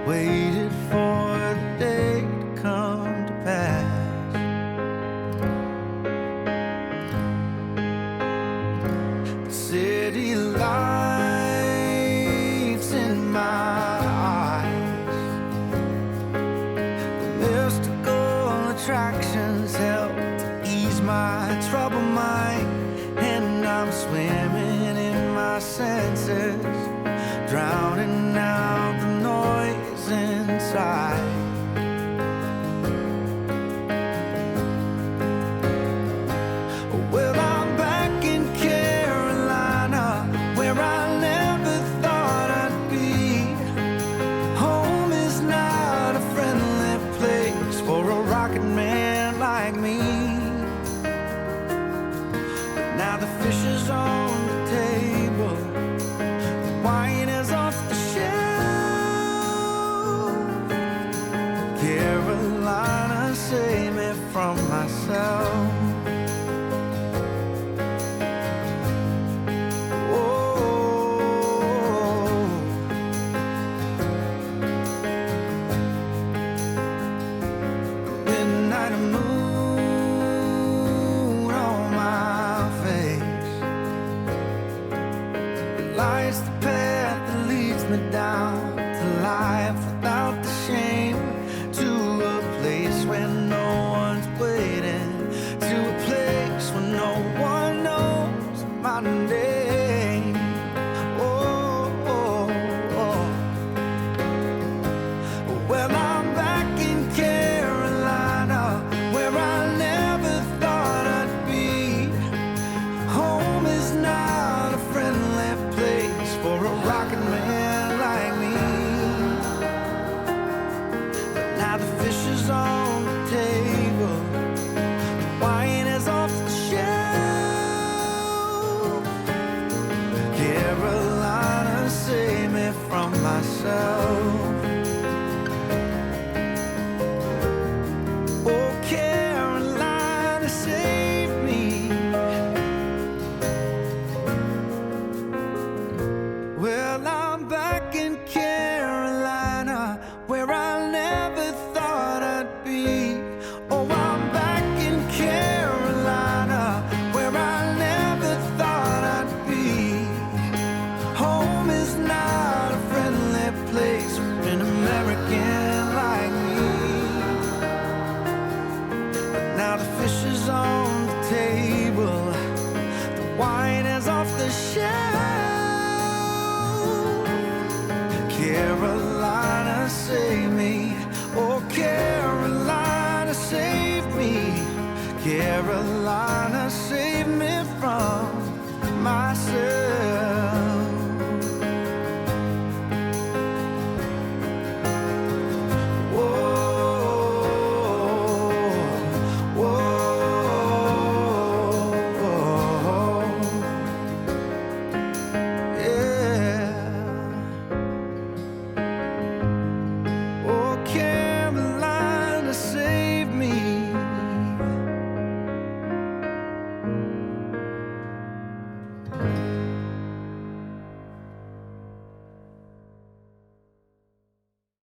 waited for the day to come to pass. The city lights in my eyes, the mystical attractions help to ease my troubled mind, and I'm swimming in my senses, drowning out the noise inside. Well, I'm back in Carolina, where I never thought I'd be. Home is not a friendly place for a rocket man like me. But now the fish is on the table, the wine is off the shelf. Carolina, save me from myself. Midnight moon on my face, it lights the path that leads me down to life without the shame, to a place where no one's waiting, to a place where no one knows my name. Oh, oh, oh. Well, I'm back in Carolina, where I never thought I'd be. Home is not a friendly place for a rocket man like me. But now the fish is on the table, the wine is off the shelf. Carolina, save me from myself. Oh, Carolina, save me. Well, I'm back in Carolina, where I never thought I'd be. Oh, I'm back in Carolina, where I never thought I'd be. Home is not a friendly place for an American like me. But now the fish is on the table, the wine is off the shelf. Carolina, save me. Oh, Carolina, save me. Carolina.